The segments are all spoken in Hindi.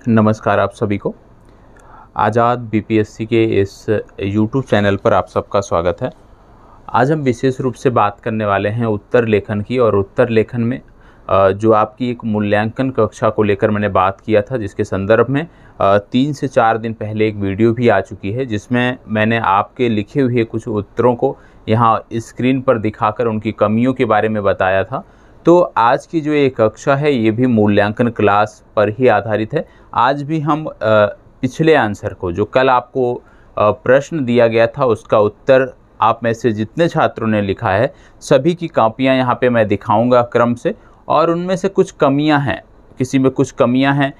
नमस्कार आप सभी को। आज़ाद बीपीएससी के इस यूट्यूब चैनल पर आप सबका स्वागत है। आज हम विशेष रूप से बात करने वाले हैं उत्तर लेखन की। और उत्तर लेखन में जो आपकी एक मूल्यांकन कक्षा को लेकर मैंने बात किया था, जिसके संदर्भ में 3 से 4 दिन पहले एक वीडियो भी आ चुकी है, जिसमें मैंने आपके लिखे हुए कुछ उत्तरों को यहाँ स्क्रीन पर दिखाकर उनकी कमियों के बारे में बताया था। तो आज की जो ये कक्षा है ये भी मूल्यांकन क्लास पर ही आधारित है। आज भी हम पिछले आंसर को, जो कल आपको प्रश्न दिया गया था, उसका उत्तर आप में से जितने छात्रों ने लिखा है सभी की कॉपियां यहाँ पे मैं दिखाऊंगा क्रम से। और उनमें से कुछ कमियां हैं, किसी में कुछ कमियां हैं,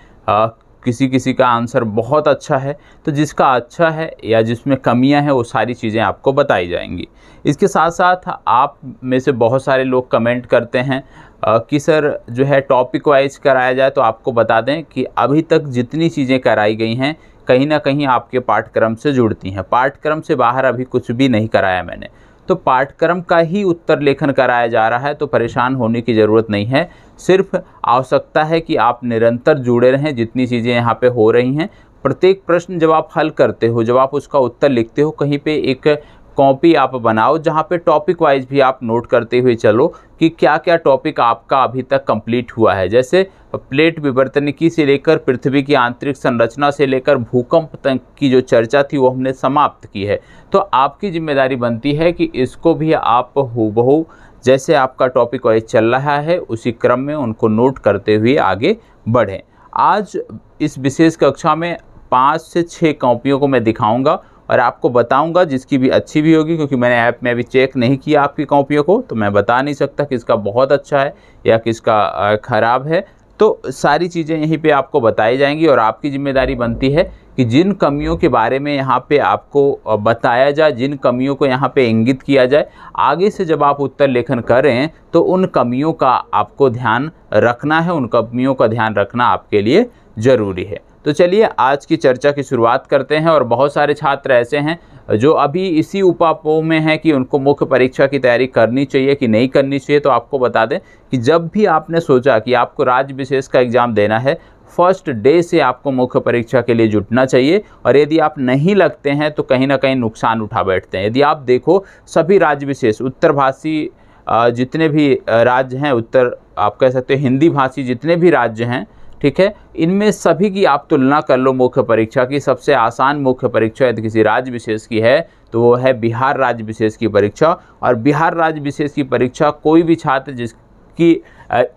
किसी का आंसर बहुत अच्छा है। तो जिसका अच्छा है या जिसमें कमियां हैं वो सारी चीज़ें आपको बताई जाएंगी। इसके साथ साथ आप में से बहुत सारे लोग कमेंट करते हैं कि सर जो है टॉपिक वाइज कराया जाए। तो आपको बता दें कि अभी तक जितनी चीज़ें कराई गई हैं कहीं ना कहीं आपके पाठ्यक्रम से जुड़ती हैं। पाठ्यक्रम से बाहर अभी कुछ भी नहीं कराया मैंने, तो पाठ्यक्रम का ही उत्तर लेखन कराया जा रहा है। तो परेशान होने की ज़रूरत नहीं है, सिर्फ आवश्यकता है कि आप निरंतर जुड़े रहें। जितनी चीज़ें यहाँ पे हो रही हैं, प्रत्येक प्रश्न जब आप हल करते हो, जब आप उसका उत्तर लिखते हो, कहीं पे एक कॉपी आप बनाओ जहाँ पे टॉपिक वाइज भी आप नोट करते हुए चलो कि क्या क्या टॉपिक आपका अभी तक कंप्लीट हुआ है। जैसे प्लेट विवर्तनिकी से लेकर पृथ्वी की आंतरिक संरचना से लेकर भूकंप तक की जो चर्चा थी वो हमने समाप्त की है। तो आपकी जिम्मेदारी बनती है कि इसको भी आप हूबहू जैसे आपका टॉपिक वाइज चल रहा है उसी क्रम में उनको नोट करते हुए आगे बढ़ें। आज इस विशेष कक्षा में 5 से 6 कॉपियों को मैं दिखाऊंगा और आपको बताऊंगा, जिसकी भी अच्छी भी होगी, क्योंकि मैंने ऐप में अभी चेक नहीं किया आपकी कॉपियों को, तो मैं बता नहीं सकता किसका बहुत अच्छा है या किसका ख़राब है। तो सारी चीज़ें यहीं पे आपको बताई जाएंगी और आपकी जिम्मेदारी बनती है कि जिन कमियों के बारे में यहाँ पे आपको बताया जाए, जिन कमियों को यहाँ पे इंगित किया जाए, आगे से जब आप उत्तर लेखन करें तो उन कमियों का आपको ध्यान रखना है, उन कमियों का ध्यान रखना आपके लिए ज़रूरी है। तो चलिए आज की चर्चा की शुरुआत करते हैं। और बहुत सारे छात्र ऐसे हैं जो अभी इसी उपापोह में हैं कि उनको मुख्य परीक्षा की तैयारी करनी चाहिए कि नहीं करनी चाहिए। तो आपको बता दें कि जब भी आपने सोचा कि आपको राज्य विशेष का एग्ज़ाम देना है, फर्स्ट डे से आपको मुख्य परीक्षा के लिए जुटना चाहिए। और यदि आप नहीं लगते हैं तो कहीं ना कहीं नुकसान उठा बैठते हैं। यदि आप देखो सभी राज्य विशेष उत्तर भाषी जितने भी राज्य हैं, उत्तर आप कह सकते हैं हिंदी भाषी जितने भी राज्य हैं, ठीक है, इनमें सभी की आप तुलना कर लो मुख्य परीक्षा की। सबसे आसान मुख्य परीक्षा यदि किसी राज्य विशेष की है तो वो है बिहार राज्य विशेष की परीक्षा। और बिहार राज्य विशेष की परीक्षा कोई भी छात्र जिसकी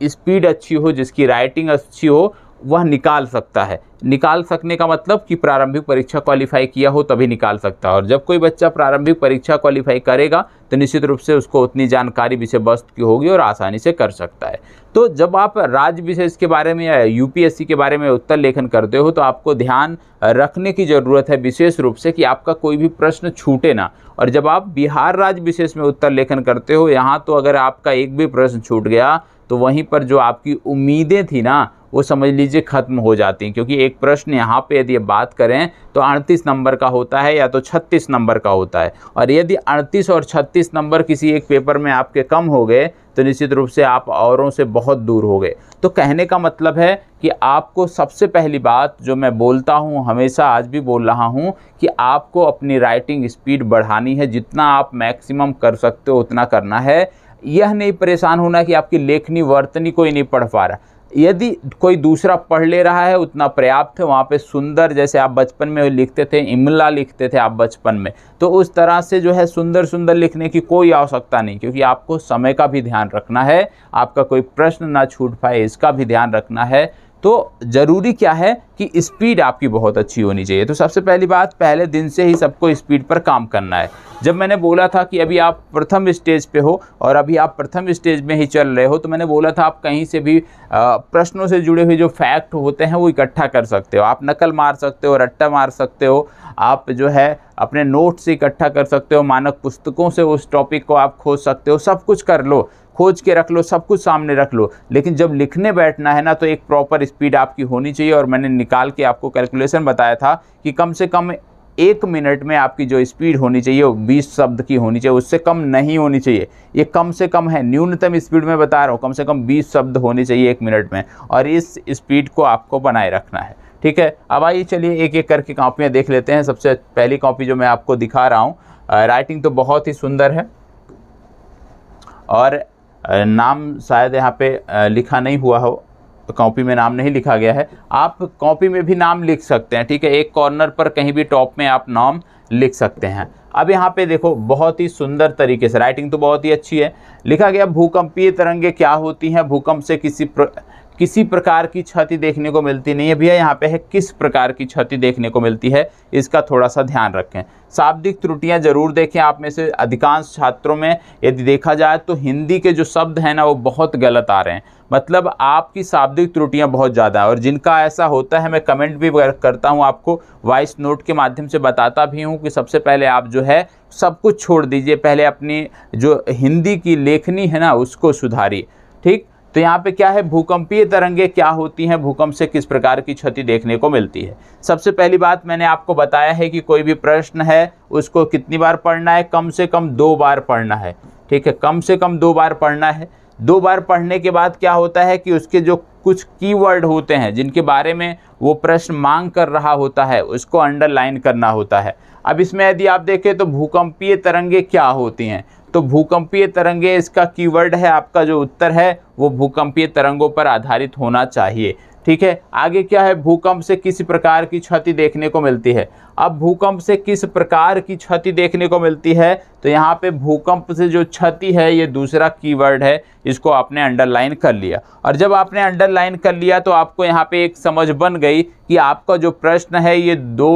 स्पीड अच्छी हो, जिसकी राइटिंग अच्छी हो, वह निकाल सकता है। निकाल सकने का मतलब कि प्रारंभिक परीक्षा क्वालिफाई किया हो तभी निकाल सकता है। और जब कोई बच्चा प्रारंभिक परीक्षा क्वालिफाई करेगा तो निश्चित रूप से उसको उतनी जानकारी विषय वस्तु की होगी और आसानी से कर सकता है। तो जब आप राज्य विशेष के बारे में या यूपीएससी के बारे में उत्तर लेखन करते हो तो आपको ध्यान रखने की ज़रूरत है विशेष रूप से कि आपका कोई भी प्रश्न छूटे ना। और जब आप बिहार राज्य विशेष में उत्तर लेखन करते हो, यहाँ तो अगर आपका एक भी प्रश्न छूट गया तो वहीं पर जो आपकी उम्मीदें थी ना वो समझ लीजिए ख़त्म हो जाती हैं। क्योंकि एक प्रश्न यहाँ पे यदि बात करें तो 38 नंबर का होता है या तो 36 नंबर का होता है। और यदि 38 और 36 नंबर किसी एक पेपर में आपके कम हो गए तो निश्चित रूप से आप औरों से बहुत दूर हो गए। तो कहने का मतलब है कि आपको सबसे पहली बात जो मैं बोलता हूँ, हमेशा आज भी बोल रहा हूँ, कि आपको अपनी राइटिंग स्पीड बढ़ानी है। जितना आप मैक्सिमम कर सकते हो उतना करना है। यह नहीं परेशान होना कि आपकी लेखनी वर्तनी कोई नहीं पढ़ पा रहा। यदि कोई दूसरा पढ़ ले रहा है उतना पर्याप्त है। वहाँ पे सुंदर, जैसे आप बचपन में लिखते थे, इमला लिखते थे आप बचपन में, तो उस तरह से जो है सुंदर सुंदर लिखने की कोई आवश्यकता नहीं। क्योंकि आपको समय का भी ध्यान रखना है, आपका कोई प्रश्न ना छूट पाए इसका भी ध्यान रखना है। तो ज़रूरी क्या है कि स्पीड आपकी बहुत अच्छी होनी चाहिए। तो सबसे पहली बात, पहले दिन से ही सबको स्पीड पर काम करना है। जब मैंने बोला था कि अभी आप प्रथम स्टेज पे हो और अभी आप प्रथम स्टेज में ही चल रहे हो, तो मैंने बोला था आप कहीं से भी प्रश्नों से जुड़े हुए जो फैक्ट होते हैं वो इकट्ठा कर सकते हो। आप नकल मार सकते हो, रट्टा मार सकते हो, आप जो है अपने नोट से इकट्ठा कर सकते हो, मानक पुस्तकों से उस टॉपिक को आप खोज सकते हो। सब कुछ कर लो, खोज के रख लो, सब कुछ सामने रख लो। लेकिन जब लिखने बैठना है ना तो एक प्रॉपर स्पीड आपकी होनी चाहिए। और मैंने निकाल के आपको कैलकुलेशन बताया था कि कम से कम 1 मिनट में आपकी जो स्पीड होनी चाहिए वो 20 शब्द की होनी चाहिए, उससे कम नहीं होनी चाहिए। ये कम से कम है, न्यूनतम स्पीड में बता रहा हूँ, कम से कम 20 शब्द होने चाहिए 1 मिनट में। और इस स्पीड को आपको बनाए रखना है। ठीक है, अब आइए चलिए एक एक करके कॉपियाँ देख लेते हैं। सबसे पहली कॉपी जो मैं आपको दिखा रहा हूँ, राइटिंग तो बहुत ही सुंदर है और नाम शायद यहाँ पे लिखा नहीं हुआ हो, कॉपी में नाम नहीं लिखा गया है। आप कॉपी में भी नाम लिख सकते हैं, ठीक है, एक कॉर्नर पर कहीं भी टॉप में आप नाम लिख सकते हैं। अब यहाँ पे देखो बहुत ही सुंदर तरीके से, राइटिंग तो बहुत ही अच्छी है, लिखा गया भूकंपीय तरंगे क्या होती हैं, भूकंप से किसी प्रकार की क्षति देखने को मिलती नहीं है। भैया यहाँ पे है किस प्रकार की क्षति देखने को मिलती है, इसका थोड़ा सा ध्यान रखें। शाब्दिक त्रुटियां जरूर देखें। आप में से अधिकांश छात्रों में यदि देखा जाए तो हिंदी के जो शब्द हैं ना वो बहुत गलत आ रहे हैं, मतलब आपकी शाब्दिक त्रुटियां बहुत ज़्यादा है। और जिनका ऐसा होता है मैं कमेंट भी करता हूं, आपको वॉइस नोट के माध्यम से बताता भी हूं कि सबसे पहले आप जो है सब कुछ छोड़ दीजिए, पहले अपनी जो हिंदी की लेखनी है ना उसको सुधारिए, ठीक। तो यहाँ पे क्या है, भूकंपीय तरंगे क्या होती हैं, भूकंप से किस प्रकार की क्षति देखने को मिलती है। सबसे पहली बात मैंने आपको बताया है कि कोई भी प्रश्न है उसको कितनी बार पढ़ना है, कम से कम 2 बार पढ़ना है, ठीक है, कम से कम 2 बार पढ़ना है। 2 बार पढ़ने के बाद क्या होता है कि उसके जो कुछ कीवर्ड होते हैं जिनके बारे में वो प्रश्न मांग कर रहा होता है उसको अंडरलाइन करना होता है। अब इसमें यदि आप देखें तो भूकंपीय तरंगे क्या होती हैं, तो भूकंपीय तरंगे इसका कीवर्ड है, आपका जो उत्तर है वो भूकंपीय तरंगों पर आधारित होना चाहिए, ठीक है। आगे क्या है, भूकंप से किसी प्रकार की क्षति देखने को मिलती है। अब भूकंप से किस प्रकार की क्षति देखने को मिलती है, तो यहाँ पे भूकंप से जो क्षति है ये दूसरा कीवर्ड है, इसको आपने अंडरलाइन कर लिया। और जब आपने अंडरलाइन कर लिया तो आपको यहाँ पे एक समझ बन गई कि आपका जो प्रश्न है ये 2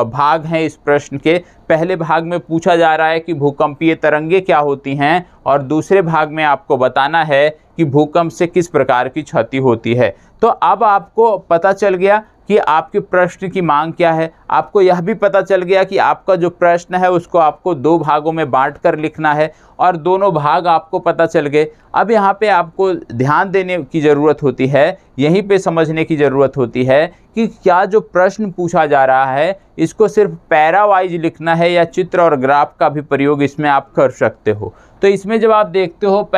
भाग हैं। इस प्रश्न के पहले भाग में पूछा जा रहा है कि भूकंपीय तरंगे क्या होती हैं और दूसरे भाग में आपको बताना है कि भूकंप से किस प्रकार की क्षति होती है। तो अब आपको पता चल गया कि आपके प्रश्न की मांग क्या है, आपको यह भी पता चल गया कि आपका जो प्रश्न है उसको आपको 2 भागों में बांट कर लिखना है और दोनों भाग आपको पता चल गए। अब यहाँ पे आपको ध्यान देने की ज़रूरत होती है, यहीं पे समझने की ज़रूरत होती है कि क्या जो प्रश्न पूछा जा रहा है इसको सिर्फ पैरा वाइज लिखना है या चित्र और ग्राफ का भी प्रयोग इसमें आप कर सकते हो। तो इसमें जब आप देखते हो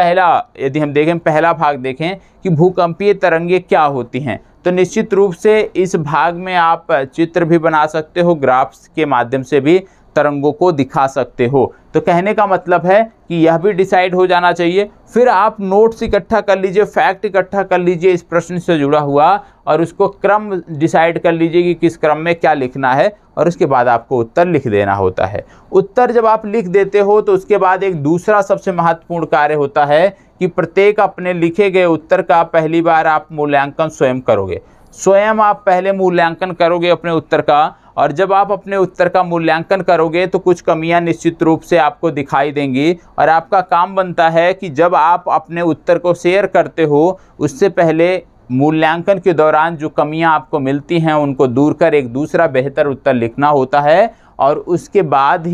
यदि हम देखें पहला भाग देखें कि भूकंपीय तरंगे क्या होती हैं, तो निश्चित रूप से इस भाग में आप चित्र भी बना सकते हो, ग्राफ्स के माध्यम से भी तरंगों को दिखा सकते हो। तो कहने का मतलब है कि यह भी डिसाइड हो जाना चाहिए। फिर आप नोट्स इकट्ठा कर लीजिए, फैक्ट इकट्ठा कर लीजिए इस प्रश्न से जुड़ा हुआ और उसको क्रम डिसाइड कर लीजिए कि किस क्रम में क्या लिखना है और उसके बाद आपको उत्तर लिख देना होता है। उत्तर जब आप लिख देते हो तो उसके बाद एक दूसरा सबसे महत्वपूर्ण कार्य होता है कि प्रत्येक अपने लिखे गए उत्तर का पहली बार आप मूल्यांकन स्वयं करोगे। स्वयं आप पहले मूल्यांकन करोगे अपने उत्तर का, और जब आप अपने उत्तर का मूल्यांकन करोगे तो कुछ कमियां निश्चित रूप से आपको दिखाई देंगी और आपका काम बनता है कि जब आप अपने उत्तर को शेयर करते हो उससे पहले मूल्यांकन के दौरान जो कमियां आपको मिलती हैं उनको दूर कर एक दूसरा बेहतर उत्तर लिखना होता है और उसके बाद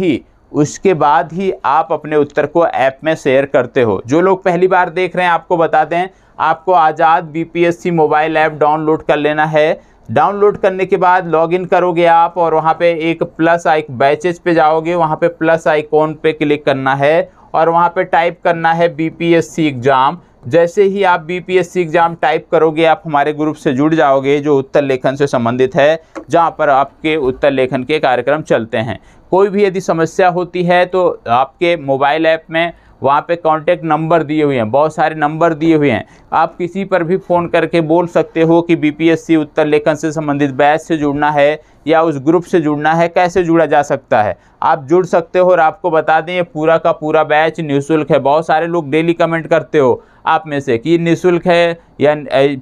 ही आप अपने उत्तर को ऐप में शेयर करते हो। जो लोग पहली बार देख रहे हैं आपको बता दें, आपको आज़ाद बीपीएससी मोबाइल ऐप डाउनलोड कर लेना है। डाउनलोड करने के बाद लॉगिन करोगे आप और वहाँ पे एक प्लस बैचेज पे जाओगे, वहाँ पे प्लस आइकॉन पे क्लिक करना है और वहाँ पे टाइप करना है बीपीएससी एग्ज़ाम। जैसे ही आप बीपीएससी एग्ज़ाम टाइप करोगे आप हमारे ग्रुप से जुड़ जाओगे जो उत्तर लेखन से संबंधित है, जहाँ पर आपके उत्तर लेखन के कार्यक्रम चलते हैं। कोई भी यदि समस्या होती है तो आपके मोबाइल ऐप में वहाँ पे कांटेक्ट नंबर दिए हुए हैं, बहुत सारे नंबर दिए हुए हैं, आप किसी पर भी फ़ोन करके बोल सकते हो कि बीपीएससी उत्तर लेखन से संबंधित बैच से जुड़ना है या उस ग्रुप से जुड़ना है। कैसे जुड़ा जा सकता है, आप जुड़ सकते हो। और आपको बता दें ये पूरा का पूरा बैच निःशुल्क है। बहुत सारे लोग डेली कमेंट करते हो आप में से कि निःशुल्क है या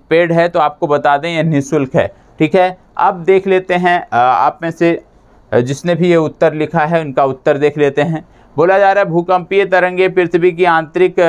पेड है, तो आपको बता दें ये निःशुल्क है, ठीक है। अब देख लेते हैं आप में से जिसने भी ये उत्तर लिखा है उनका उत्तर देख लेते हैं। बोला जा रहा है भूकंपीय तरंगे पृथ्वी की आंतरिक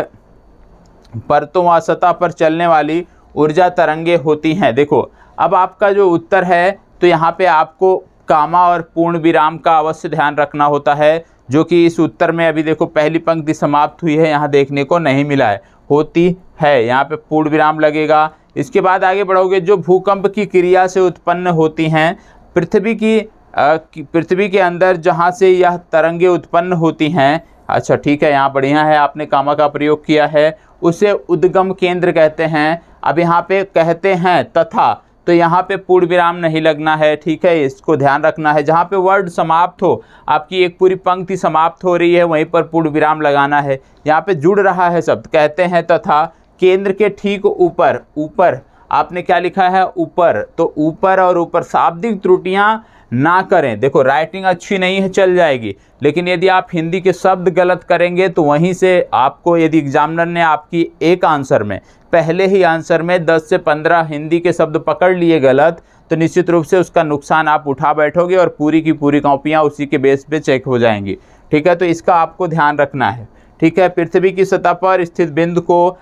परतों व सतह पर चलने वाली ऊर्जा तरंगे होती हैं। देखो अब आपका जो उत्तर है तो यहाँ पे आपको कामा और पूर्ण विराम का अवश्य ध्यान रखना होता है, जो कि इस उत्तर में अभी देखो पहली पंक्ति समाप्त हुई है, यहाँ देखने को नहीं मिला है, होती है, यहाँ पे पूर्ण विराम लगेगा। इसके बाद आगे बढ़ोगे, जो भूकंप की क्रिया से उत्पन्न होती हैं पृथ्वी के अंदर जहाँ से यह तरंगे उत्पन्न होती हैं। अच्छा ठीक है, यहाँ बढ़िया है, आपने कामा का प्रयोग किया है, उसे उद्गम केंद्र कहते हैं। अब यहाँ पे कहते हैं तथा, तो यहाँ पे पूर्ण विराम नहीं लगना है, ठीक है, इसको ध्यान रखना है। जहाँ पे वर्ड समाप्त हो, आपकी एक पूरी पंक्ति समाप्त हो रही है, वहीं पर पूर्ण विराम लगाना है। यहाँ पे जुड़ रहा है शब्द, कहते हैं तथा केंद्र के ठीक ऊपर, ऊपर आपने क्या लिखा है, ऊपर, तो ऊपर और ऊपर शाब्दिक त्रुटियां ना करें। देखो राइटिंग अच्छी नहीं है चल जाएगी, लेकिन यदि आप हिंदी के शब्द गलत करेंगे तो वहीं से आपको, यदि एग्जामिनर ने आपकी एक आंसर में, पहले ही आंसर में 10 से 15 हिंदी के शब्द पकड़ लिए गलत, तो निश्चित रूप से उसका नुकसान आप उठा बैठोगे और पूरी की पूरी कॉपियाँ उसी के बेस पे चेक हो जाएंगी, ठीक है। तो इसका आपको ध्यान रखना है, ठीक है। पृथ्वी की सतह पर स्थित बिंदु को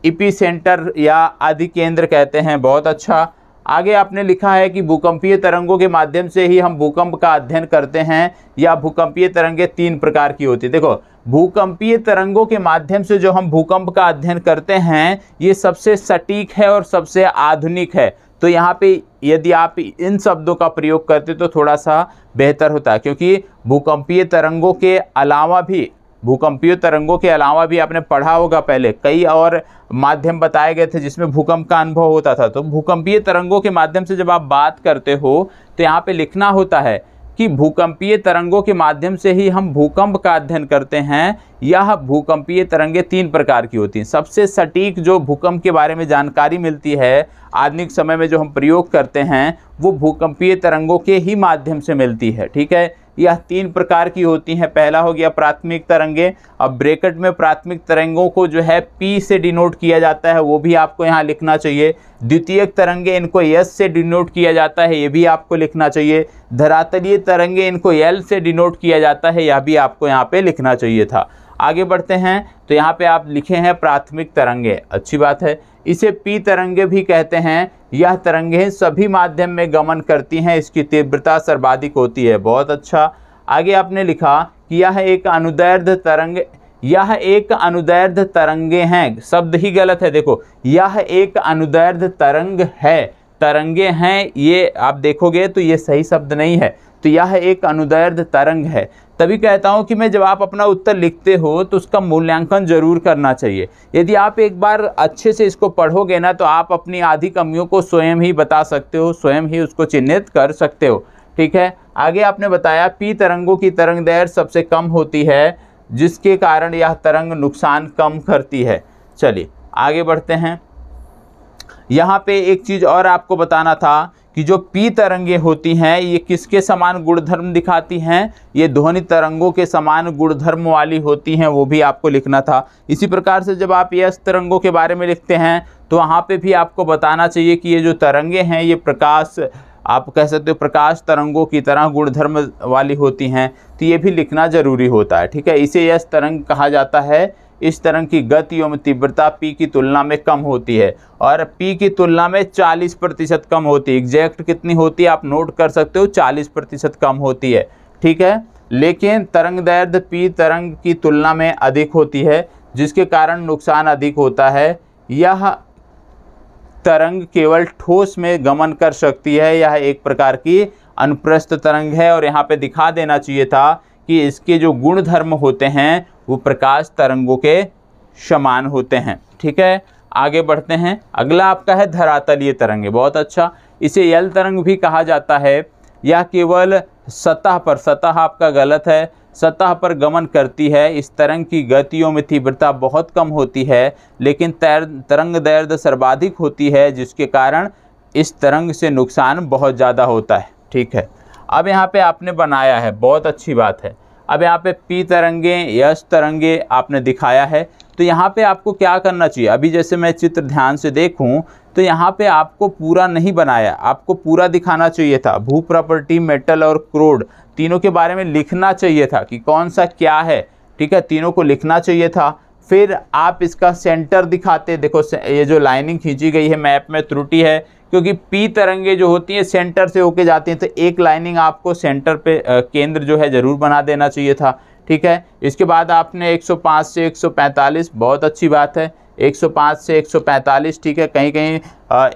एपिसेंटर या आदि केंद्र कहते हैं, बहुत अच्छा। आगे आपने लिखा है कि भूकंपीय तरंगों के माध्यम से ही हम भूकंप का अध्ययन करते हैं, या भूकंपीय तरंगें 3 प्रकार की होती है। देखो भूकंपीय तरंगों के माध्यम से जो हम भूकंप का अध्ययन करते हैं, ये सबसे सटीक है और सबसे आधुनिक है। तो यहाँ पे यदि आप इन शब्दों का प्रयोग करते तो थोड़ा सा बेहतर होता है, क्योंकि भूकंपीय तरंगों के अलावा भी आपने पढ़ा होगा पहले, कई और माध्यम बताए गए थे जिसमें भूकंप का अनुभव होता था। तो भूकंपीय तरंगों के माध्यम से जब आप बात करते हो तो यहाँ पे लिखना होता है कि भूकंपीय तरंगों के माध्यम से ही हम भूकंप का अध्ययन करते हैं। यह भूकंपीय तरंगें 3 प्रकार की होती हैं। सबसे सटीक जो भूकंप के बारे में जानकारी मिलती है आधुनिक समय में, जो हम प्रयोग करते हैं, वो भूकंपीय तरंगों के ही माध्यम से मिलती है, ठीक है। यह 3 प्रकार की होती हैं। पहला हो गया प्राथमिक तरंगे। अब ब्रैकेट में प्राथमिक तरंगों को जो है P से डिनोट किया जाता है, वो भी आपको यहाँ लिखना चाहिए। द्वितीयक तरंगे, इनको S से डिनोट किया जाता है, ये भी आपको लिखना चाहिए। धरातलीय तरंगे, इनको L से डिनोट किया जाता है, यह भी आपको यहाँ पे लिखना चाहिए था। आगे बढ़ते हैं तो यहाँ पे आप लिखे हैं प्राथमिक तरंगे, अच्छी बात है। इसे P तरंगे भी कहते हैं। यह तरंगें सभी माध्यम में गमन करती हैं, इसकी तीव्रता सर्वाधिक होती है, बहुत अच्छा। आगे आपने लिखा कि यह एक अनुदैर्ध्य तरंगे हैं, शब्द ही गलत है। देखो यह एक अनुदैर्ध्य तरंग है, तरंगे हैं, ये आप देखोगे तो ये सही शब्द नहीं है, तो यह एक अनुदैर्ध्य तरंग है। तभी कहता हूं कि मैं जब आप अपना उत्तर लिखते हो तो उसका मूल्यांकन जरूर करना चाहिए। यदि आप एक बार अच्छे से इसको पढ़ोगे ना, तो आप अपनी आधी कमियों को स्वयं ही बता सकते हो, स्वयं ही उसको चिन्हित कर सकते हो, ठीक है। आगे आपने बताया P तरंगों की तरंगदैर्घ्य सबसे कम होती है, जिसके कारण यह तरंग नुकसान कम करती है। चलिए आगे बढ़ते हैं। यहाँ पे एक चीज़ और आपको बताना था कि जो P तरंगे होती हैं, ये किसके समान गुणधर्म दिखाती हैं, ये ध्वनि तरंगों के समान गुणधर्म वाली होती हैं, वो भी आपको लिखना था। इसी प्रकार से जब आप S तरंगों के बारे में लिखते हैं तो वहाँ पे भी आपको बताना चाहिए कि ये जो तरंगे हैं, ये प्रकाश, आप कह सकते हो प्रकाश तरंगों की तरह गुणधर्म वाली होती हैं, तो ये भी लिखना जरूरी होता है, ठीक है। इसे S तरंग कहा जाता है। इस तरंग की गति एवं तीव्रता P की तुलना में कम होती है, और P की तुलना में 40% कम होती है। एग्जैक्ट कितनी होती है आप नोट कर सकते हो, 40% कम होती है, ठीक है। लेकिन तरंगदैर्घ्य P तरंग की तुलना में अधिक होती है, जिसके कारण नुकसान अधिक होता है। यह तरंग केवल ठोस में गमन कर सकती है, यह एक प्रकार की अनुप्रस्थ तरंग है। और यहाँ पे दिखा देना चाहिए था कि इसके जो गुण धर्म होते हैं वो प्रकाश तरंगों के समान होते हैं, ठीक है। आगे बढ़ते हैं। अगला आपका है धरातलीय तरंगे, बहुत अच्छा। इसे यल तरंग भी कहा जाता है। यह केवल सतह पर, सतह आपका गलत है, सतह पर गमन करती है। इस तरंग की गतियों में तीव्रता बहुत कम होती है, लेकिन तरंगदैर्घ्य सर्वाधिक होती है, जिसके कारण इस तरंग से नुकसान बहुत ज़्यादा होता है, ठीक है। अब यहाँ पे आपने बनाया है, बहुत अच्छी बात है। अब यहाँ पे P तरंगे, S तरंगे आपने दिखाया है, तो यहाँ पे आपको क्या करना चाहिए। अभी जैसे मैं चित्र ध्यान से देखूं तो यहाँ पे आपको पूरा नहीं बनाया, आपको पूरा दिखाना चाहिए था। भू प्रॉपर्टी, मेटल और क्रोड तीनों के बारे में लिखना चाहिए था कि कौन सा क्या है, ठीक है, तीनों को लिखना चाहिए था। फिर आप इसका सेंटर दिखाते। देखो ये जो लाइनिंग खींची गई है मैप में त्रुटि है, क्योंकि P तरंगे जो होती हैं सेंटर से होके जाती हैं, तो एक लाइनिंग आपको सेंटर पे केंद्र जो है जरूर बना देना चाहिए था, ठीक है। इसके बाद आपने 105 से 145, बहुत अच्छी बात है, 105 से 145, ठीक है। कहीं कहीं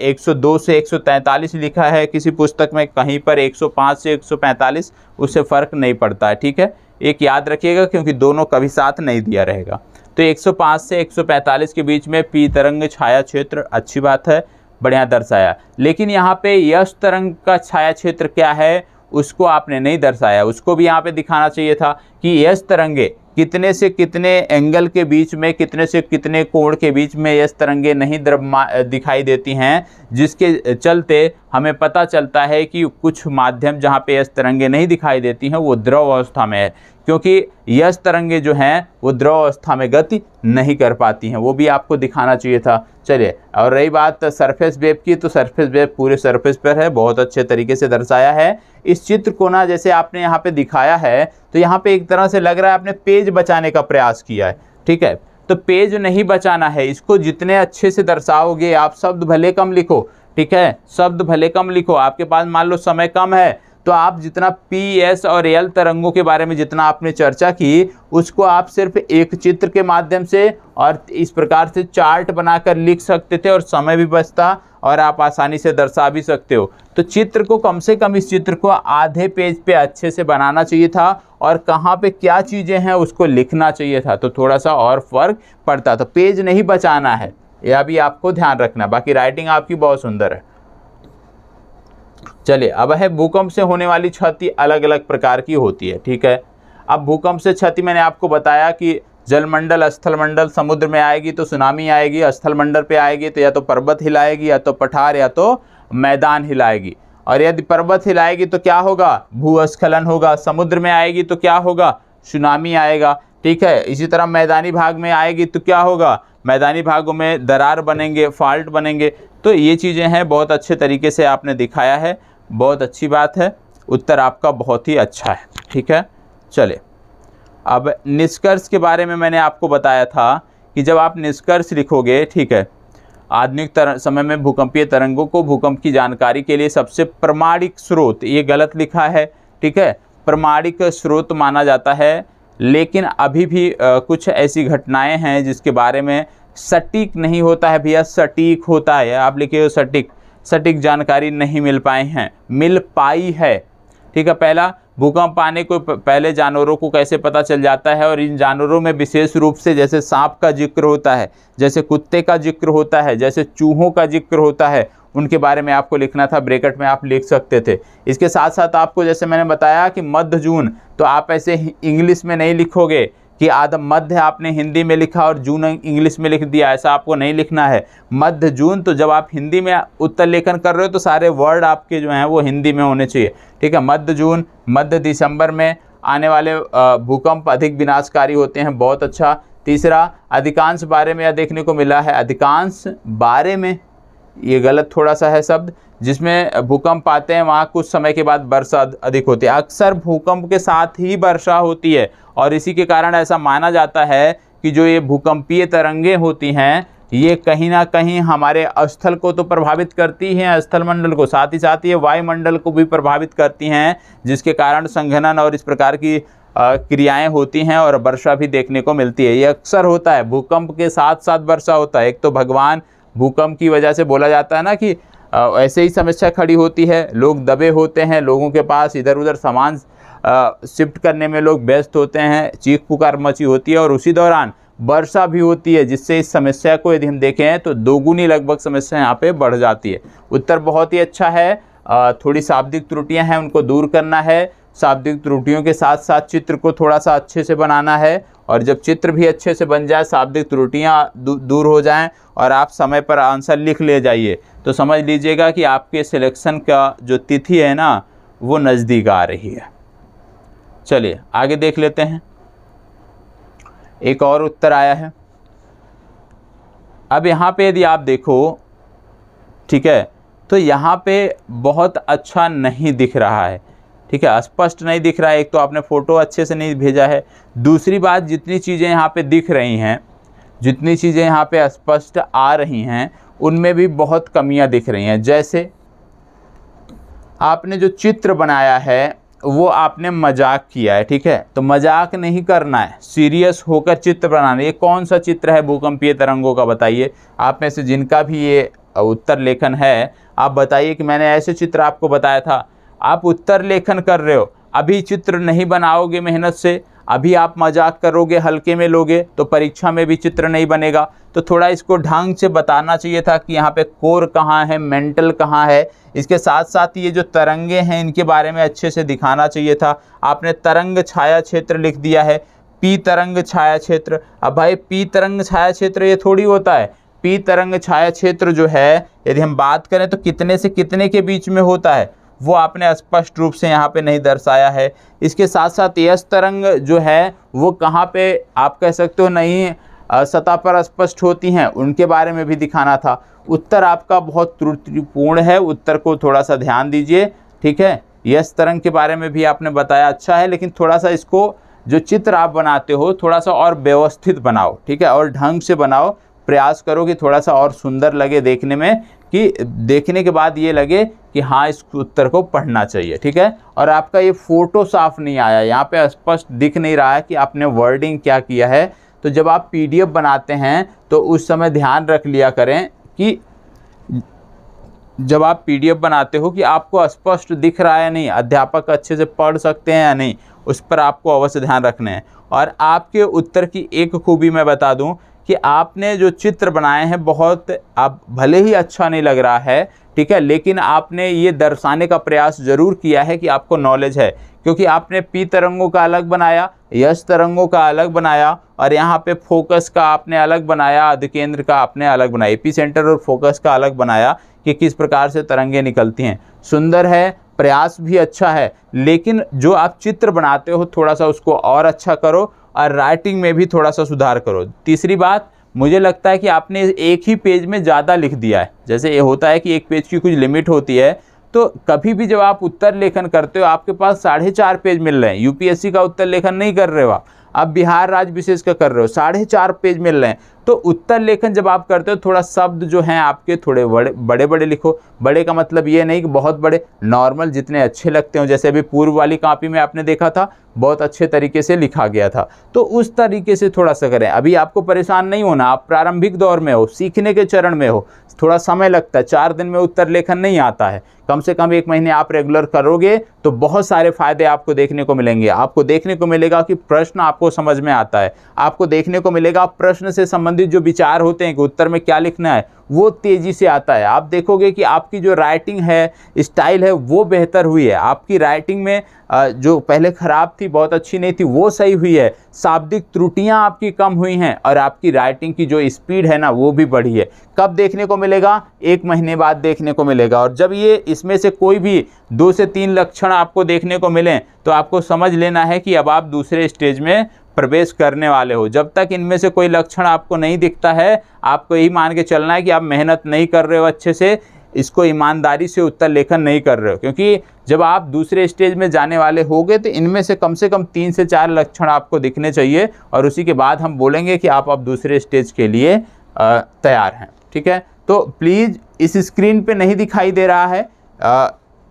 102 से 143 लिखा है किसी पुस्तक में, कहीं पर 105 से 145, उससे फ़र्क नहीं पड़ता है, ठीक है। एक याद रखिएगा क्योंकि दोनों कभी साथ नहीं दिया रहेगा। तो 105 से 145 के बीच में P तरंग छाया क्षेत्र, अच्छी बात है। बढ़िया दर्शाया। लेकिन यहाँ पे यस तरंग का छाया क्षेत्र क्या है उसको आपने नहीं दर्शाया। उसको भी यहाँ पे दिखाना चाहिए था कि यस तरंगे कितने से कितने एंगल के बीच में, कितने से कितने कोण के बीच में यस तरंगे नहीं दिखाई देती हैं, जिसके चलते हमें पता चलता है कि कुछ माध्यम जहाँ पे यस तरंगे नहीं दिखाई देती हैं वो द्रव अवस्था में है, क्योंकि यस तरंगे जो हैं वो द्रव अवस्था में गति नहीं कर पाती हैं। वो भी आपको दिखाना चाहिए था। चलिए, और रही बात सरफेस वेव की, तो सरफेस वेव पूरे सरफेस पर है, बहुत अच्छे तरीके से दर्शाया है। इस चित्र को ना जैसे आपने यहाँ पे दिखाया है तो यहाँ पे एक तरह से लग रहा है आपने पेज बचाने का प्रयास किया है। ठीक है, तो पेज नहीं बचाना है, इसको जितने अच्छे से दर्शाओगे आप, शब्द भले कम लिखो, ठीक है, शब्द भले कम लिखो, आपके पास मान लो समय कम है तो आप जितना पी, एस और एल तरंगों के बारे में जितना आपने चर्चा की उसको आप सिर्फ एक चित्र के माध्यम से और इस प्रकार से चार्ट बनाकर लिख सकते थे और समय भी बचता और आप आसानी से दर्शा भी सकते हो। तो चित्र को कम से कम, इस चित्र को आधे पेज पे अच्छे से बनाना चाहिए था और कहाँ पे क्या चीज़ें हैं उसको लिखना चाहिए था, तो थोड़ा सा और फर्क पड़ता। तो पेज नहीं बचाना है, यह भी आपको ध्यान रखना। बाकी राइटिंग आपकी बहुत सुंदर है। चलिए, अब है भूकंप से होने वाली क्षति अलग अलग प्रकार की होती है। ठीक है, अब भूकंप से क्षति मैंने आपको बताया कि जलमंडल, स्थलमंडल, समुद्र में आएगी तो सुनामी आएगी, स्थलमंडल पे आएगी तो या तो पर्वत हिलाएगी, या तो पठार, या तो मैदान हिलाएगी। और यदि पर्वत हिलाएगी तो क्या होगा, भूस्खलन होगा। समुद्र में आएगी तो क्या होगा, सुनामी आएगा। ठीक है, इसी तरह मैदानी भाग में आएगी तो क्या होगा, मैदानी भागों में दरार बनेंगे, फॉल्ट बनेंगे। तो ये चीज़ें हैं, बहुत अच्छे तरीके से आपने दिखाया है, बहुत अच्छी बात है, उत्तर आपका बहुत ही अच्छा है। ठीक है, चले अब निष्कर्ष के बारे में मैंने आपको बताया था कि जब आप निष्कर्ष लिखोगे, ठीक है, आधुनिक समय में भूकंपीय तरंगों को भूकंप की जानकारी के लिए सबसे प्रामाणिक स्रोत, ये गलत लिखा है, ठीक है, प्रामाणिक स्रोत माना जाता है। लेकिन अभी भी कुछ ऐसी घटनाएं हैं जिसके बारे में सटीक नहीं होता है भैया, सटीक होता है, आप लिखे हो सटीक, सटीक जानकारी नहीं मिल पाई है। ठीक है, पहला, भूकंप आने को पहले जानवरों को कैसे पता चल जाता है, और इन जानवरों में विशेष रूप से जैसे सांप का जिक्र होता है, जैसे कुत्ते का जिक्र होता है, जैसे चूहों का जिक्र होता है, उनके बारे में आपको लिखना था। ब्रैकेट में आप लिख सकते थे। इसके साथ साथ आपको जैसे मैंने बताया कि मध्य जून, तो आप ऐसे इंग्लिश में नहीं लिखोगे कि आधा मध्य आपने हिंदी में लिखा और जून इंग्लिश में लिख दिया, ऐसा आपको नहीं लिखना है। मध्य जून, तो जब आप हिंदी में उत्तर लेखन कर रहे हो तो सारे वर्ड आपके जो हैं वो हिंदी में होने चाहिए। ठीक है, मध्य जून, मध्य दिसंबर में आने वाले भूकंप अधिक विनाशकारी होते हैं, बहुत अच्छा। तीसरा, अधिकांश बारे में यह देखने को मिला है, अधिकांश बारे में, ये गलत थोड़ा सा है शब्द, जिसमें भूकंप आते हैं वहाँ कुछ समय के बाद वर्षा अधिक होती है। अक्सर भूकंप के साथ ही वर्षा होती है और इसी के कारण ऐसा माना जाता है कि जो ये भूकंपीय तरंगें होती हैं ये कहीं ना कहीं हमारे स्थल को तो प्रभावित करती हैं, स्थलमंडल को, साथ ही साथ ये वायुमंडल को भी प्रभावित करती हैं, जिसके कारण संघनन और इस प्रकार की क्रियाएं होती हैं और वर्षा भी देखने को मिलती है। ये अक्सर होता है, भूकंप के साथ साथ वर्षा होता है। एक तो भगवान भूकंप की वजह से बोला जाता है ना कि ऐसे ही समस्या खड़ी होती है, लोग दबे होते हैं, लोगों के पास इधर उधर सामान शिफ्ट करने में लोग व्यस्त होते हैं, चीख पुकार मची होती है और उसी दौरान वर्षा भी होती है, जिससे इस समस्या को यदि हम देखें तो दोगुनी लगभग समस्या यहाँ पे बढ़ जाती है। उत्तर बहुत ही अच्छा है। थोड़ी शाब्दिक त्रुटियां हैं, उनको दूर करना है। शाब्दिक त्रुटियों के साथ साथ चित्र को थोड़ा सा अच्छे से बनाना है, और जब चित्र भी अच्छे से बन जाए, शाब्दिक त्रुटियाँ दूर हो जाएं और आप समय पर आंसर लिख ले जाइए, तो समझ लीजिएगा कि आपके सिलेक्शन का जो तिथि है ना वो नज़दीक आ रही है। चलिए आगे देख लेते हैं। एक और उत्तर आया है। अब यहाँ पे यदि आप देखो, ठीक है, तो यहाँ पे बहुत अच्छा नहीं दिख रहा है, ठीक है, स्पष्ट नहीं दिख रहा है। एक तो आपने फ़ोटो अच्छे से नहीं भेजा है, दूसरी बात जितनी चीज़ें यहाँ पे दिख रही हैं, जितनी चीज़ें यहाँ पे स्पष्ट आ रही हैं, उनमें भी बहुत कमियां दिख रही हैं। जैसे आपने जो चित्र बनाया है वो आपने मजाक किया है, ठीक है, तो मजाक नहीं करना है, सीरियस होकर चित्र बनाना है। ये कौन सा चित्र है भूकंपीय तरंगों का, बताइए। आप में से जिनका भी ये उत्तर लेखन है, आप बताइए कि मैंने ऐसे चित्र आपको बताया था। आप उत्तर लेखन कर रहे हो, अभी चित्र नहीं बनाओगे मेहनत से, अभी आप मजाक करोगे, हल्के में लोगे, तो परीक्षा में भी चित्र नहीं बनेगा। तो थोड़ा इसको ढंग से बताना चाहिए था कि यहाँ पे कोर कहाँ है, मेंटल कहाँ है। इसके साथ साथ ये जो तरंगे हैं इनके बारे में अच्छे से दिखाना चाहिए था। आपने तरंग छाया क्षेत्र लिख दिया है, पी तरंग छाया क्षेत्र। अब भाई पी तरंग छाया क्षेत्र ये थोड़ी होता है। पी तरंग छाया क्षेत्र जो है यदि हम बात करें तो कितने से कितने के बीच में होता है वो आपने स्पष्ट रूप से यहाँ पे नहीं दर्शाया है। इसके साथ साथ यस तरंग जो है वो कहाँ पे आप कह सकते हो नहीं सतह पर स्पष्ट होती हैं, उनके बारे में भी दिखाना था। उत्तर आपका बहुत त्रुटिपूर्ण है, उत्तर को थोड़ा सा ध्यान दीजिए, ठीक है। यस तरंग के बारे में भी आपने बताया, अच्छा है, लेकिन थोड़ा सा इसको जो चित्र आप बनाते हो थोड़ा सा और व्यवस्थित बनाओ, ठीक है, और ढंग से बनाओ। प्रयास करो कि थोड़ा सा और सुंदर लगे देखने में, कि देखने के बाद ये लगे कि हाँ इस उत्तर को पढ़ना चाहिए, ठीक है। और आपका ये फोटो साफ नहीं आया, यहाँ पे स्पष्ट दिख नहीं रहा है कि आपने वर्डिंग क्या किया है। तो जब आप पीडीएफ बनाते हैं तो उस समय ध्यान रख लिया करें कि जब आप पीडीएफ बनाते हो कि आपको स्पष्ट दिख रहा है नहीं, अध्यापक अच्छे से पढ़ सकते हैं या नहीं, उस पर आपको अवश्य ध्यान रखना है। और आपके उत्तर की एक खूबी मैं बता दूं कि आपने जो चित्र बनाए हैं बहुत, आप भले ही अच्छा नहीं लग रहा है, ठीक है, लेकिन आपने ये दर्शाने का प्रयास जरूर किया है कि आपको नॉलेज है, क्योंकि आपने पी तरंगों का अलग बनाया, यस तरंगों का अलग बनाया, और यहाँ पे फोकस का आपने अलग बनाया, अधिकेंद्र का आपने अलग बनाया, एपी सेंटर और फोकस का अलग बनाया कि किस प्रकार से तरंगे निकलती हैं। सुंदर है, प्रयास भी अच्छा है, लेकिन जो आप चित्र बनाते हो थोड़ा सा उसको और अच्छा करो और राइटिंग में भी थोड़ा सा सुधार करो। तीसरी बात, मुझे लगता है कि आपने एक ही पेज में ज़्यादा लिख दिया है। जैसे ये होता है कि एक पेज की कुछ लिमिट होती है, तो कभी भी जब आप उत्तर लेखन करते हो आपके पास 4.5 पेज मिल रहे हैं। यूपीएससी का उत्तर लेखन नहीं कर रहे हो आप बिहार राज्य विशेष का कर रहे हो, 4.5 पेज मिल रहे हैं। तो उत्तर लेखन जब आप करते हो थोड़ा शब्द जो हैं आपके थोड़े बड़े बड़े लिखो। बड़े का मतलब ये नहीं कि बहुत बड़े, नॉर्मल जितने अच्छे लगते हो। जैसे अभी पूर्व वाली कॉपी में आपने देखा था बहुत अच्छे तरीके से लिखा गया था, तो उस तरीके से थोड़ा सा करें। अभी आपको परेशान नहीं होना, आप प्रारंभिक दौर में हो, सीखने के चरण में हो, थोड़ा समय लगता है, 4 दिन में उत्तर लेखन नहीं आता है। कम से कम 1 महीने आप रेगुलर करोगे तो बहुत सारे फायदे आपको देखने को मिलेंगे। आपको देखने को मिलेगा कि प्रश्न आपको समझ में आता है, आपको देखने को मिलेगा प्रश्न से संबंधित जो विचार होते हैं कि उत्तर में क्या लिखना है वो तेजी से आता है। आप देखोगे कि आपकी जो राइटिंग है, स्टाइल है, वो बेहतर हुई है। आपकी राइटिंग में जो पहले खराब थी, बहुत अच्छी नहीं थी, वो सही हुई है। शाब्दिक त्रुटियां आपकी कम हुई हैं और आपकी राइटिंग की जो स्पीड है ना वो भी बढ़ी है। कब देखने को मिलेगा? 1 महीने बाद देखने को मिलेगा। और जब ये इसमें से कोई भी 2 से 3 लक्षण आपको देखने को मिलें तो आपको समझ लेना है कि अब आप दूसरे स्टेज में प्रवेश करने वाले हो। जब तक इनमें से कोई लक्षण आपको नहीं दिखता है, आपको यही मान के चलना है कि आप मेहनत नहीं कर रहे हो, अच्छे से इसको ईमानदारी से उत्तर लेखन नहीं कर रहे हो। क्योंकि जब आप दूसरे स्टेज में जाने वाले होगे तो इनमें से कम 3 से 4 लक्षण आपको दिखने चाहिए, और उसी के बाद हम बोलेंगे कि आप अब दूसरे स्टेज के लिए तैयार हैं। ठीक है, तो प्लीज़, इस स्क्रीन पे नहीं दिखाई दे रहा है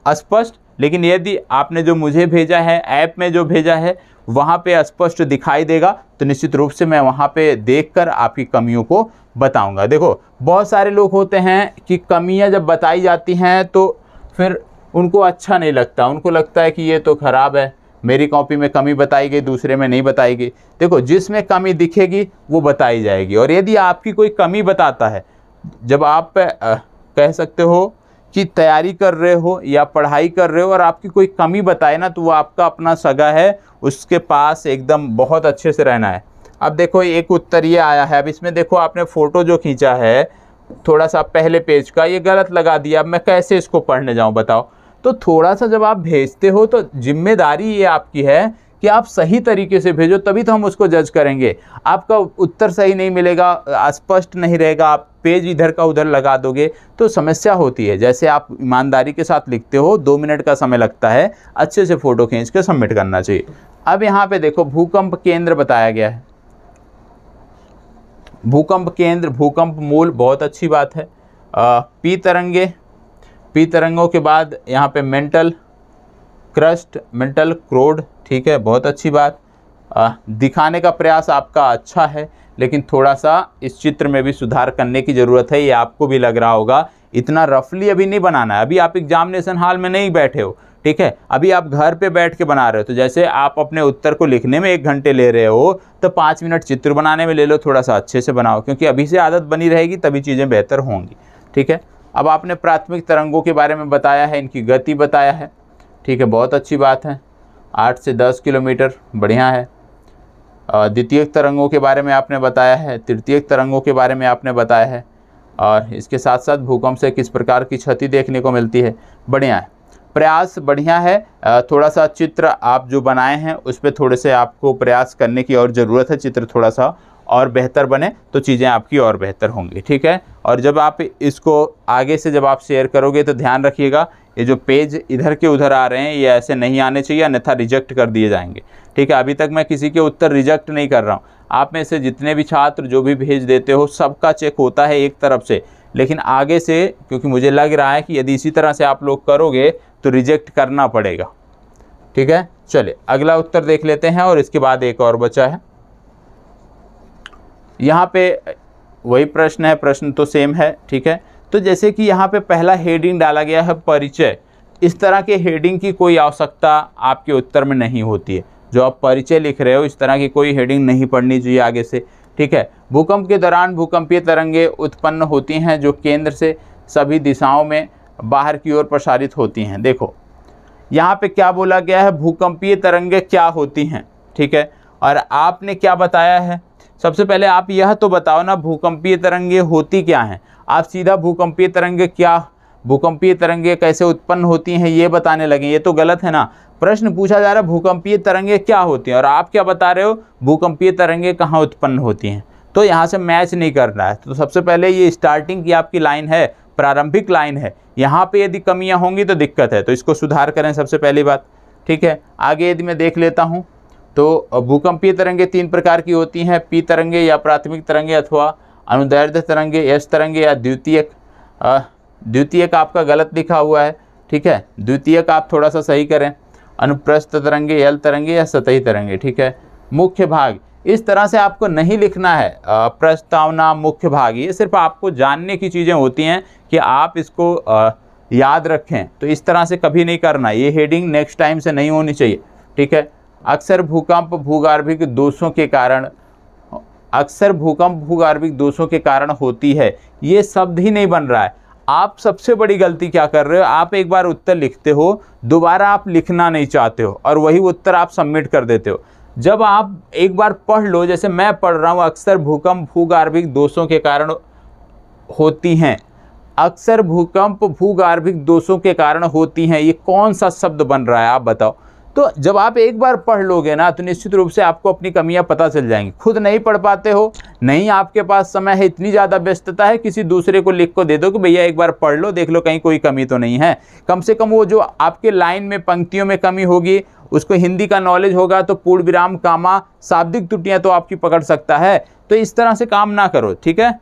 स्पष्ट, लेकिन यदि आपने जो मुझे भेजा है, ऐप में जो भेजा है, वहाँ पे स्पष्ट दिखाई देगा, तो निश्चित रूप से मैं वहाँ पे देखकर आपकी कमियों को बताऊंगा। देखो, बहुत सारे लोग होते हैं कि कमियां जब बताई जाती हैं तो फिर उनको अच्छा नहीं लगता, उनको लगता है कि ये तो खराब है, मेरी कॉपी में कमी बताई गई, दूसरे में नहीं बताई गई। देखो, जिसमें कमी दिखेगी वो बताई जाएगी। और यदि आपकी कोई कमी बताता है, जब आप कह सकते हो कि तैयारी कर रहे हो या पढ़ाई कर रहे हो और आपकी कोई कमी बताए ना, तो वो आपका अपना सगा है, उसके पास एकदम बहुत अच्छे से रहना है। अब देखो, एक उत्तर ये आया है। अब इसमें देखो, आपने फ़ोटो जो खींचा है थोड़ा सा पहले पेज का, ये गलत लगा दिया। अब मैं कैसे इसको पढ़ने जाऊं बताओ? तो थोड़ा सा जब आप भेजते हो तो जिम्मेदारी ये आपकी है कि आप सही तरीके से भेजो, तभी तो हम उसको जज करेंगे। आपका उत्तर सही नहीं मिलेगा, अस्पष्ट नहीं रहेगा, आप पेज इधर का उधर लगा दोगे तो समस्या होती है। जैसे आप ईमानदारी के साथ लिखते हो, 2 मिनट का समय लगता है, अच्छे से फ़ोटो खींच के सबमिट करना चाहिए। अब यहाँ पे देखो, भूकंप केंद्र बताया गया है। भूकंप केंद्र, भूकंप मूल, बहुत अच्छी बात है। पी तरंगे, पी तरंगों के बाद यहाँ पे मेंटल क्रस्ट, मेंटल क्रोड, ठीक है, बहुत अच्छी बात। दिखाने का प्रयास आपका अच्छा है, लेकिन थोड़ा सा इस चित्र में भी सुधार करने की ज़रूरत है। ये आपको भी लग रहा होगा, इतना रफली अभी नहीं बनाना है। अभी आप एग्जामिनेशन हॉल में नहीं बैठे हो, ठीक है। अभी आप घर पे बैठ के बना रहे हो, तो जैसे आप अपने उत्तर को लिखने में 1 घंटे ले रहे हो, तो 5 मिनट चित्र बनाने में ले लो, थोड़ा सा अच्छे से बनाओ, क्योंकि अभी से आदत बनी रहेगी तभी चीज़ें बेहतर होंगी, ठीक है। अब आपने प्राथमिक तरंगों के बारे में बताया है, इनकी गति बताया है, ठीक है, बहुत अच्छी बात है, 8 से 10 किलोमीटर, बढ़िया है। द्वितीयक तरंगों के बारे में आपने बताया है, तृतीयक तरंगों के बारे में आपने बताया है, और इसके साथ साथ भूकंप से किस प्रकार की क्षति देखने को मिलती है, बढ़िया है। प्रयास बढ़िया है, थोड़ा सा चित्र आप जो बनाए हैं उस पर थोड़े से आपको प्रयास करने की और ज़रूरत है, चित्र थोड़ा सा और बेहतर बने तो चीज़ें आपकी और बेहतर होंगी, ठीक है। और जब आप इसको आगे से जब आप शेयर करोगे तो ध्यान रखिएगा, ये जो पेज इधर के उधर आ रहे हैं ये ऐसे नहीं आने चाहिए, अन्यथा रिजेक्ट कर दिए जाएंगे, ठीक है। अभी तक मैं किसी के उत्तर रिजेक्ट नहीं कर रहा हूँ, आप में से जितने भी छात्र जो भी भेज देते हो सबका चेक होता है एक तरफ से, लेकिन आगे से क्योंकि मुझे लग रहा है कि यदि इसी तरह से आप लोग करोगे तो रिजेक्ट करना पड़ेगा, ठीक है। चलिए अगला उत्तर देख लेते हैं और इसके बाद एक और बचा है। यहाँ पे वही प्रश्न है, प्रश्न तो सेम है, ठीक है। तो जैसे कि यहाँ पे पहला हेडिंग डाला गया है परिचय, इस तरह के हेडिंग की कोई आवश्यकता आपके उत्तर में नहीं होती है। जो आप परिचय लिख रहे हो इस तरह की कोई हेडिंग नहीं पढ़नी चाहिए आगे से, ठीक है। भूकंप के दौरान भूकंपीय तरंगें उत्पन्न होती हैं जो केंद्र से सभी दिशाओं में बाहर की ओर प्रसारित होती हैं। देखो यहाँ पे क्या बोला गया है, भूकंपीय तरंगें क्या होती हैं, ठीक है। और आपने क्या बताया है, सबसे पहले आप यह तो बताओ ना भूकंपीय तरंगें होती क्या हैं। आप सीधा भूकंपीय तरंगें क्या, भूकंपीय तरंगें कैसे उत्पन्न होती हैं ये बताने लगे, ये तो गलत है ना। प्रश्न पूछा जा रहा है भूकंपीय तरंगें क्या होती हैं और आप क्या बता रहे हो भूकंपीय तरंगें कहाँ उत्पन्न होती हैं, तो यहाँ से मैच नहीं कर रहा है। तो सबसे पहले ये स्टार्टिंग की आपकी लाइन है, प्रारंभिक लाइन है, यहाँ पे यदि कमियाँ होंगी तो दिक्कत है, तो इसको सुधार करें सबसे पहली बात, ठीक है। आगे यदि मैं देख लेता हूँ तो भूकंपीय तरंगें 3 प्रकार की होती हैं, पी तरंगें या प्राथमिक तरंगें अथवा अनुदैर्ध्य तरंगें, एस तरंगें या द्वितीयक। द्वितीयक आपका गलत लिखा हुआ है, ठीक है, द्वितीयक आप थोड़ा सा सही करें। अनुप्रस्थ तरंगें, एल तरंगें या सतही तरंगें, ठीक है। मुख्य भाग इस तरह से आपको नहीं लिखना है, प्रस्तावना मुख्य भाग, ये सिर्फ आपको जानने की चीज़ें होती हैं कि आप इसको याद रखें, तो इस तरह से कभी नहीं करना, ये हेडिंग नेक्स्ट टाइम से नहीं होनी चाहिए, ठीक है। अक्सर भूकंप भूगर्भिक दोषों के कारण, अक्सर भूकंप भूगर्भिक दोषों के कारण होती है, ये शब्द ही नहीं बन रहा है। आप सबसे बड़ी गलती क्या कर रहे हो, आप एक बार उत्तर लिखते हो, दोबारा आप लिखना नहीं चाहते हो और वही उत्तर आप सबमिट कर देते हो। जब आप एक बार पढ़ लो, जैसे मैं पढ़ रहा हूँ, अक्सर भूकंप भूगर्भिक दोषों के कारण होती हैं, अक्सर भूकंप भूगर्भिक दोषों के कारण होती हैं, ये कौन सा शब्द बन रहा है आप बताओ। तो जब आप एक बार पढ़ लोगे ना तो निश्चित रूप से आपको अपनी कमियां पता चल जाएंगी। खुद नहीं पढ़ पाते हो, नहीं आपके पास समय है, इतनी ज़्यादा व्यस्तता है, किसी दूसरे को लिख को दे दो कि भैया एक बार पढ़ लो, देख लो कहीं कोई कमी तो नहीं है। कम से कम वो जो आपके लाइन में पंक्तियों में कमी होगी, उसको हिंदी का नॉलेज होगा तो पूर्ण विराम, कामा, शाब्दिक त्रुटियाँ तो आपकी पकड़ सकता है। तो इस तरह से काम ना करो, ठीक है।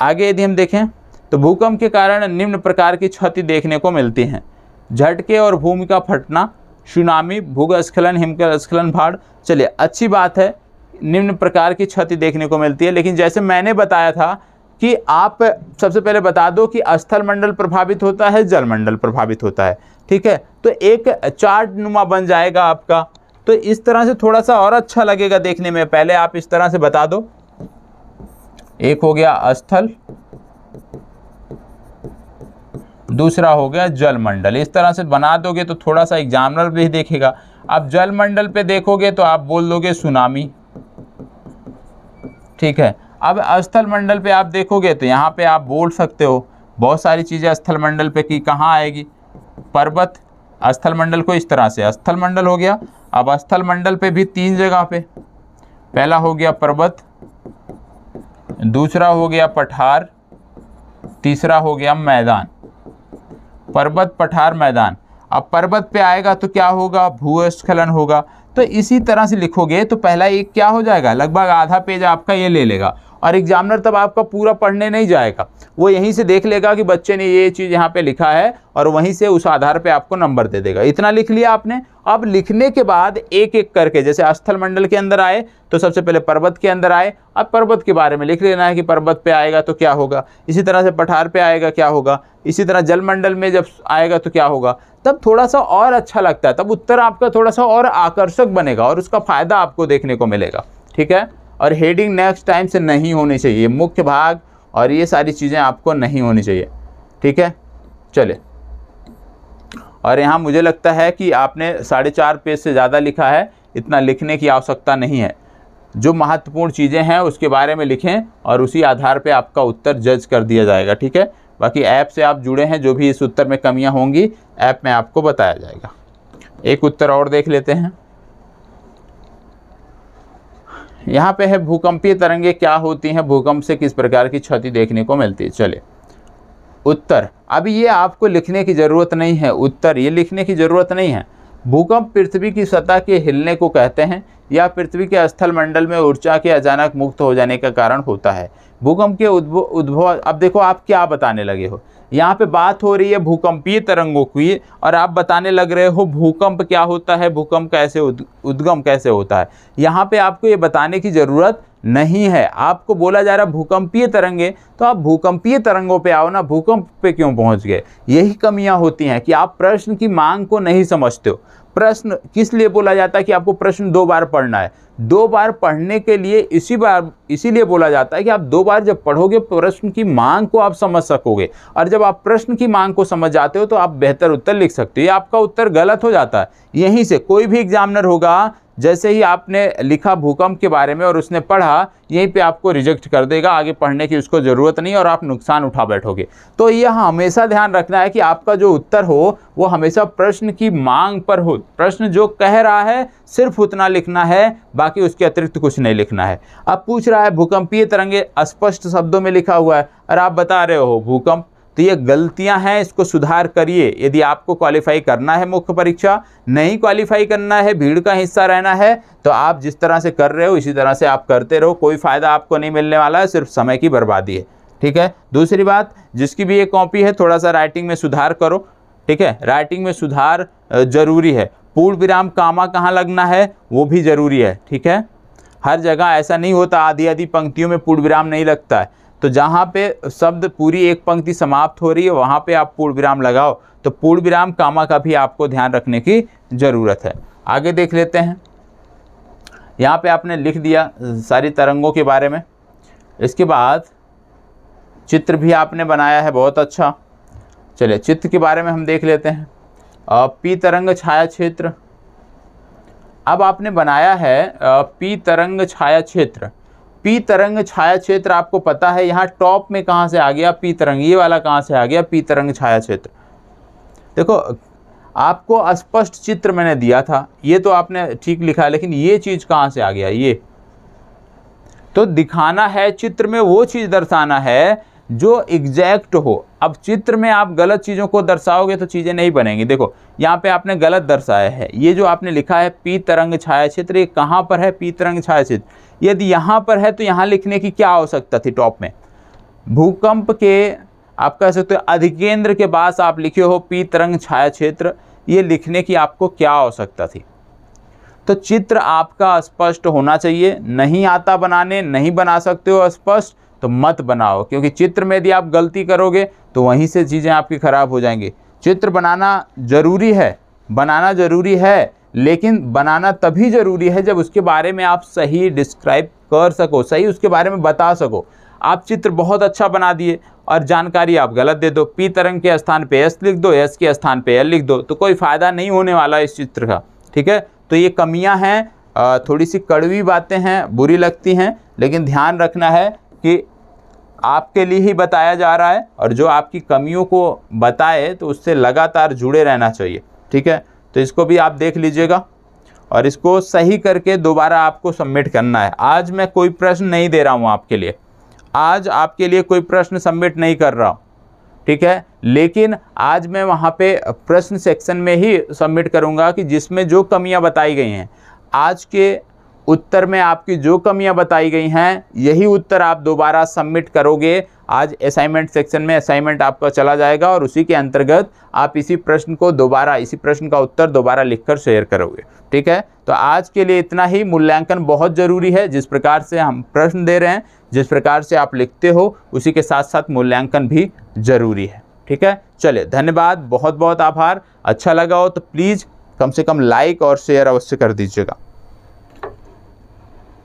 आगे यदि हम देखें तो भूकंप के कारण निम्न प्रकार की क्षति देखने को मिलती हैं, झटके और भूमि का फटना, सुनामी, भूस्खलन, हिमस्खलन, बाढ़। चलिए अच्छी बात है, निम्न प्रकार की क्षति देखने को मिलती है, लेकिन जैसे मैंने बताया था कि आप सबसे पहले बता दो कि स्थल मंडल प्रभावित होता है, जल मंडल प्रभावित होता है, ठीक है। तो एक चार्ट नुमा बन जाएगा आपका, तो इस तरह से थोड़ा सा और अच्छा लगेगा देखने में। पहले आप इस तरह से बता दो, एक हो गया स्थल, दूसरा हो गया जल मंडल, इस तरह से बना दोगे तो थोड़ा सा एग्जामिनर भी देखेगा। अब जल मंडल पे देखोगे तो आप बोल दोगे सुनामी, ठीक है। अब स्थल मंडल पे आप देखोगे तो यहाँ पे आप बोल सकते हो बहुत सारी चीज़ें स्थल मंडल पे की कहाँ आएगी, पर्वत, स्थल मंडल को इस तरह से स्थल मंडल हो गया। अब स्थल मंडल पे भी 3 जगह पे, पहला हो गया पर्वत, दूसरा हो गया पठार, तीसरा हो गया मैदान। पर्वत, पठार, मैदान। अब पर्वत पे आएगा तो क्या होगा, भूस्खलन होगा। तो इसी तरह से लिखोगे तो पहला एक क्या हो जाएगा, लगभग आधा पेज आपका ये ले लेगा। और एग्जामिनर तब आपका पूरा पढ़ने नहीं जाएगा, वो यहीं से देख लेगा कि बच्चे ने ये चीज़ यहाँ पे लिखा है और वहीं से उस आधार पे आपको नंबर दे देगा। इतना लिख लिया आपने। अब लिखने के बाद एक एक करके, जैसे स्थल मंडल के अंदर आए तो सबसे पहले पर्वत के अंदर आए, अब पर्वत के बारे में लिख लेना है कि पर्वत पे आएगा तो क्या होगा, इसी तरह से पठार पे आएगा क्या होगा, इसी तरह जल मंडल में जब आएगा तो क्या होगा। तब थोड़ा सा और अच्छा लगता है, तब उत्तर आपका थोड़ा सा और आकर्षक बनेगा और उसका फायदा आपको देखने को मिलेगा। ठीक है, और हेडिंग नेक्स्ट टाइम से नहीं होनी चाहिए, मुख्य भाग और ये सारी चीज़ें आपको नहीं होनी चाहिए। ठीक है, चले। और यहाँ मुझे लगता है कि आपने 4.5 पेज से ज़्यादा लिखा है, इतना लिखने की आवश्यकता नहीं है। जो महत्वपूर्ण चीज़ें हैं उसके बारे में लिखें और उसी आधार पे आपका उत्तर जज कर दिया जाएगा। ठीक है, बाकी ऐप से आप जुड़े हैं, जो भी इस उत्तर में कमियां होंगी ऐप में आपको बताया जाएगा। एक उत्तर और देख लेते हैं। यहाँ पे है भूकंपीय तरंगे क्या होती हैं, भूकंप से किस प्रकार की क्षति देखने को मिलती है। चले उत्तर, अभी ये आपको लिखने की ज़रूरत नहीं है, उत्तर ये लिखने की ज़रूरत नहीं है। भूकंप पृथ्वी की सतह के हिलने को कहते हैं या पृथ्वी के स्थल मंडल में ऊर्जा के अचानक मुक्त हो जाने का कारण होता है। भूकंप के उद्भव, अब देखो आप क्या बताने लगे हो, यहाँ पे बात हो रही है भूकंपीय तरंगों की और आप बताने लग रहे हो भूकंप क्या होता है, भूकंप कैसे उद्गम कैसे होता है। यहाँ पे आपको ये बताने की ज़रूरत नहीं है। आपको बोला जा रहा है भूकंपीय तरंगे, तो आप भूकंपीय तरंगों पे आओ ना, भूकंप पे क्यों पहुँच गए। यही कमियाँ होती हैं कि आप प्रश्न की मांग को नहीं समझते हो। प्रश्न किस लिए बोला जाता है कि आपको प्रश्न 2 बार पढ़ना है, 2 बार पढ़ने के लिए इसीलिए बोला जाता है कि आप 2 बार जब पढ़ोगे प्रश्न की मांग को आप समझ सकोगे, और जब आप प्रश्न की मांग को समझ जाते हो तो आप बेहतर उत्तर लिख सकते हो। ये आपका उत्तर गलत हो जाता है। यहीं से कोई भी एग्जामिनर होगा, जैसे ही आपने लिखा भूकंप के बारे में और उसने पढ़ा, यहीं पे आपको रिजेक्ट कर देगा, आगे पढ़ने की उसको ज़रूरत नहीं और आप नुकसान उठा बैठोगे। तो यह हमेशा ध्यान रखना है कि आपका जो उत्तर हो वो हमेशा प्रश्न की मांग पर हो। प्रश्न जो कह रहा है सिर्फ उतना लिखना है, बाकी उसके अतिरिक्त कुछ नहीं लिखना है। अब पूछ रहा है भूकंपीय तरंगे अस्पष्ट शब्दों में लिखा हुआ है और आप बता रहे हो भूकंप, तो ये गलतियां हैं, इसको सुधार करिए। यदि आपको क्वालिफाई करना है मुख्य परीक्षा, नहीं क्वालिफाई करना है, भीड़ का हिस्सा रहना है, तो आप जिस तरह से कर रहे हो इसी तरह से आप करते रहो, कोई फ़ायदा आपको नहीं मिलने वाला है, सिर्फ समय की बर्बादी है। ठीक है, दूसरी बात, जिसकी भी ये कॉपी है थोड़ा सा राइटिंग में सुधार करो। ठीक है, राइटिंग में सुधार जरूरी है। पूर्ण विराम कामा कहाँ लगना है वो भी ज़रूरी है। ठीक है, हर जगह ऐसा नहीं होता, आधी आधी पंक्तियों में पूर्ण विराम नहीं लगता है। तो जहाँ पे शब्द पूरी एक पंक्ति समाप्त हो रही है वहाँ पे आप पूर्ण विराम लगाओ। तो पूर्ण विराम कामा का भी आपको ध्यान रखने की ज़रूरत है। आगे देख लेते हैं। यहाँ पे आपने लिख दिया सारी तरंगों के बारे में। इसके बाद चित्र भी आपने बनाया है, बहुत अच्छा। चलिए चित्र के बारे में हम देख लेते हैं। पी तरंग छाया क्षेत्र, अब आपने बनाया है पी तरंग छाया क्षेत्र। पी तरंग छाया क्षेत्र आपको पता है यहाँ टॉप में कहाँ से आ गया पी तरंग, ये वाला कहाँ से आ गया पी तरंग छाया क्षेत्र। देखो आपको स्पष्ट चित्र मैंने दिया था, ये तो आपने ठीक लिखा है, लेकिन ये चीज़ कहाँ से आ गया, ये तो दिखाना है चित्र में, वो चीज़ दर्शाना है जो एग्जैक्ट हो। अब चित्र में आप गलत चीज़ों को दर्शाओगे तो चीज़ें नहीं बनेंगी। देखो यहाँ पे आपने गलत दर्शाया है, ये जो आपने लिखा है पी तरंग छाया क्षेत्र, ये कहाँ पर है पी तरंग छाया क्षेत्र। यदि यहाँ पर है तो यहाँ लिखने की क्या आवश्यकता थी टॉप में, भूकंप के आप कह सकते हो अधिकेंद्र के पास आप लिखे हो पी तरंग छाया क्षेत्र, ये लिखने की आपको क्या आवश्यकता थी। तो चित्र आपका स्पष्ट होना चाहिए। नहीं आता बनाने, नहीं बना सकते हो स्पष्ट तो मत बनाओ, क्योंकि चित्र में यदि आप गलती करोगे तो वहीं से चीज़ें आपकी ख़राब हो जाएंगी। चित्र बनाना ज़रूरी है, बनाना ज़रूरी है, लेकिन बनाना तभी ज़रूरी है जब उसके बारे में आप सही डिस्क्राइब कर सको, सही उसके बारे में बता सको। आप चित्र बहुत अच्छा बना दिए और जानकारी आप गलत दे दो, पी तरंग के स्थान पे एस लिख दो, एस के स्थान पे एल लिख दो, तो कोई फ़ायदा नहीं होने वाला इस चित्र का। ठीक है, तो ये कमियां हैं, थोड़ी सी कड़वी बातें हैं, बुरी लगती हैं, लेकिन ध्यान रखना है कि आपके लिए ही बताया जा रहा है और जो आपकी कमियों को बताए तो उससे लगातार जुड़े रहना चाहिए। ठीक है, तो इसको भी आप देख लीजिएगा और इसको सही करके दोबारा आपको सबमिट करना है। आज मैं कोई प्रश्न नहीं दे रहा हूँ आपके लिए, आज आपके लिए कोई प्रश्न सबमिट नहीं कर रहा हूँ। ठीक है, लेकिन आज मैं वहाँ पे प्रश्न सेक्शन में ही सबमिट करूँगा कि जिसमें जो कमियाँ बताई गई हैं आज के उत्तर में आपकी जो कमियां बताई गई हैं यही उत्तर आप दोबारा सबमिट करोगे। आज असाइनमेंट सेक्शन में असाइनमेंट आपका चला जाएगा और उसी के अंतर्गत आप इसी प्रश्न का उत्तर दोबारा लिखकर शेयर करोगे। ठीक है, तो आज के लिए इतना ही। मूल्यांकन बहुत ज़रूरी है। जिस प्रकार से हम प्रश्न दे रहे हैं, जिस प्रकार से आप लिखते हो, उसी के साथ साथ मूल्यांकन भी ज़रूरी है। ठीक है, चलिए धन्यवाद, बहुत बहुत आभार। अच्छा लगा हो तो प्लीज़ कम से कम लाइक और शेयर अवश्य कर दीजिएगा।